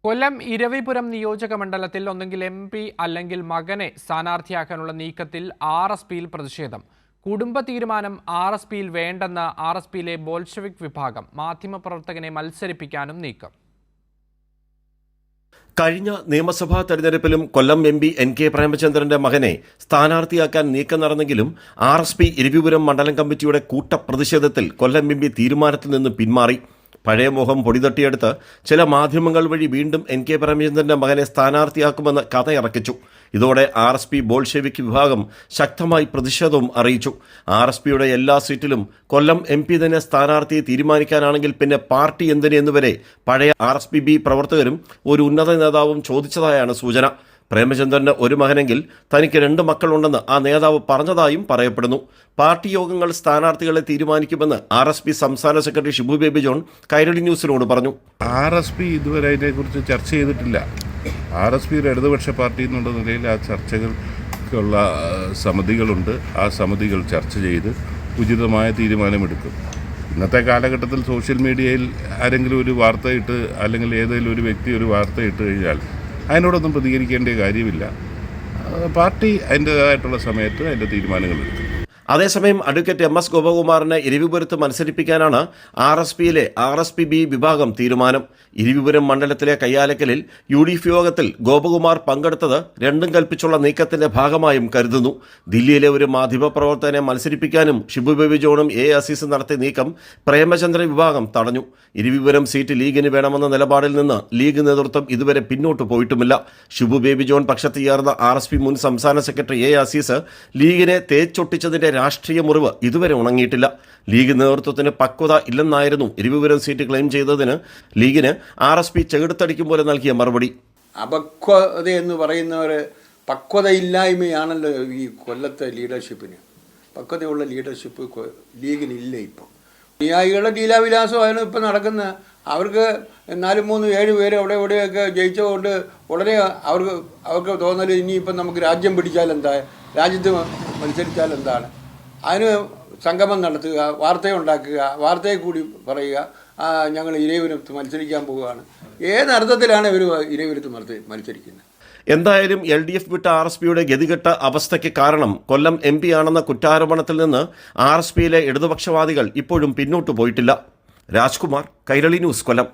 കൊല്ലം ഇരവിപുരം നിയോജക മണ്ഡലത്തിൽ ഒന്നെങ്കിൽ MP അല്ലെങ്കിൽ മകനെ സ്ഥാനാർത്ഥിയാക്കാനുള്ള നീക്കത്തിൽ RSPയിൽ പ്രതിഷേധം. കുടുംബ തീരുമാനം RSPയിൽ വേണ്ടെന്ന് RSPയിലെ ബോൾഷെവിക് വിഭാഗം. മാധ്യമപ്രവർത്തകനെ മത്സരിപ്പിക്കാനും നീക്കം. കഴിഞ്ഞ നിയമസഭാ തെരഞ്ഞെടുപ്പിലും കൊല്ലം MP NK പ്രേമചന്ദ്രന്റെ മകനെ സ്ഥാനാർത്ഥിയാക്കാൻ നീക്കം നടന്നെങ്കിലും RSP ഇരവിപുരം മണ്ഡലം കമ്മിറ്റിയുടെ കൂട്ടപ്രതിഷേധത്തിൽ കൊല്ലം MP തീരുമാനത്തിൽ നിന്ന് പിന്മാറി. പഴയ മോഹം പൊടിതട്ടിയെടുത്ത് ചില മാധ്യമങ്ങൾ വഴി വീണ്ടും NK പ്രേമചന്ദ്രന്റെ മകനെ സ്ഥാനാർത്ഥിയാക്കുമെന്ന് കഥയിറക്കിച്ചു. ഇതോടെ RSP ബോൾഷെവിക് വിഭാഗം ശക്തമായി പ്രതിഷേധവും അറിയിച്ചു. RSPയുടെ എല്ലാ സീറ്റിലും കൊല്ലം MP തന്നെ സ്ഥാനാർത്ഥിയെ തീരുമാനിക്കാനാണെങ്കിൽ പിന്നെ പാർട്ടി എന്തിന് എന്നുവരെ പഴയ RSPB പ്രവർത്തകരും ഒരു ഉന്നത നേതാവും ചോദിച്ചതായാണ് സൂചന. പ്രേമചന്ദ്രന് ഒരു മകനെങ്കിൽ തനിക്ക് 2 മക്കളുണ്ടെന്ന് ആ നേതാവ് പറഞ്ഞതായും പറയപ്പെടുന്നു. പാർട്ടി യോഗങ്ങൾ സ്ഥാനാർത്ഥികളെ തീരുമാനിക്കുമെന്ന് RSP സംസ്ഥാന സെക്രട്ടറി ഷിബു ബേബി ജോൺ കൈരളി ന്യൂസിനോട് പറഞ്ഞു. RSP ഇതുവരെ അതിനെക്കുറിച്ച് ചർച്ച ചെയ്തിട്ടില്ല. RSP ഒരു ഇടതുപക്ഷ പാർട്ടി എന്നുള്ള നിലയിൽ ആ ചർച്ചകൾക്കുള്ള സമിതികളുണ്ട്. ആ സമിതികൾ ചർച്ച ചെയ്ത് ഉചിതമായ തീരുമാനമെടുക്കും. ഇന്നത്തെ കാലഘട്ടത്തിൽ സോഷ്യൽ മീഡിയയിൽ ആരെങ്കിലും ഒരു വാർത്തയിട്ട് അല്ലെങ്കിൽ ഏതെങ്കിലും ഒരു വ്യക്തി ഒരു വാർത്തയിട്ട് കഴിഞ്ഞാൽ അതിനോടൊന്നും പ്രതികരിക്കേണ്ട കാര്യമില്ല. പാർട്ടി അതിൻ്റേതായിട്ടുള്ള സമയത്ത് അതിൻ്റെ തീരുമാനങ്ങൾ എടുക്കും. അതേസമയം അഡ്വക്കേറ്റ് MS ഗോപകുമാറിനെ ഇരവിപുരത്ത് മത്സരിപ്പിക്കാനാണ് RSPയിലെ RSPB വിഭാഗം തീരുമാനം. ഇരവിപുരം മണ്ഡലത്തിലെ കയ്യാലക്കലിൽ UDF യോഗത്തിൽ ഗോപകുമാർ പങ്കെടുത്തത് രണ്ടും കൽപ്പിച്ചുള്ള നീക്കത്തിന്റെ ഭാഗമായും കരുതുന്നു. ദില്ലിയിലെ ഒരു മാധ്യമപ്രവർത്തകനെ മത്സരിപ്പിക്കാനും ഷിബു ബേബി ജോണും അസീസ് നടത്തിയ നീക്കം പ്രേമചന്ദ്രൻ വിഭാഗം തടഞ്ഞു. ഇരവിപുരം സീറ്റ് ലീഗിന് വേണമെന്ന നിലപാടിൽ നിന്ന് ലീഗ് നേതൃത്വം ഇതുവരെ പിന്നോട്ട് പോയിട്ടുമില്ല. ഷിബു ബേബി ജോൺ പക്ഷത്ത് ചേർന്ന RSP മുൻ സംസ്ഥാന സെക്രട്ടറി അസീസ് ലീഗിനെ തേച്ചൊട്ടിച്ചതിന്റെ രാഷ്ട്രീയ മുറിവ് ഇതുവരെ ഉണങ്ങിയിട്ടില്ല. ലീഗ് നേതൃത്വത്തിന് പക്വത ഇല്ലെന്നായിരുന്നു ഇരവിപുരം സീറ്റ് ക്ലെയിം ചെയ്തതിന് ലീഗിന് RSP ചെകിടത്തടിക്കും പോലെ നൽകിയ മറുപടി. അപക്വത എന്ന് പറയുന്നവർ പക്വതയില്ലായ്മയാണല്ലോ ഈ കൊല്ലത്തെ ലീഡർഷിപ്പിന്. പക്വതയുള്ള ലീഡർഷിപ്പ് ലീഗിനില്ല. ഇപ്പോൾ അനുയായികളുടെ ലീലാവിലാസമാണ് ഇപ്പം നടക്കുന്നത്. അവർക്ക് 4, 3, 7 പേര് അവിടെ ഇവിടെയൊക്കെ ജയിച്ചതുകൊണ്ട് ഉടനെ അവർക്ക് തോന്നൽ ഇനിയിപ്പം നമുക്ക് രാജ്യം പിടിച്ചാൽ എന്താ, രാജ്യത്ത് മത്സരിച്ചാൽ എന്താണ്, അതിന് സംഗമം നടത്തുക, വാർത്തയുണ്ടാക്കുക, വാർത്തയെ കൂടി പറയുക, ഞങ്ങൾ ഇരവിപുരത്ത് മത്സരിക്കാൻ പോവുകയാണ്. ഏതർത്ഥത്തിലാണ് ഇവർ ഇരവിപുരത്ത് മത്സരിക്കുന്നത്? എന്തായാലും LDF വിട്ട RSPയുടെ ഗതികെട്ട അവസ്ഥയ്ക്ക് കാരണം കൊല്ലം MP ആണെന്ന കുറ്റാരോപണത്തിൽ നിന്ന് RSPയിലെ ഇടതുപക്ഷവാദികൾ ഇപ്പോഴും പിന്നോട്ടു പോയിട്ടില്ല. രാജ്കുമാർ, കൈരളി ന്യൂസ്, കൊല്ലം.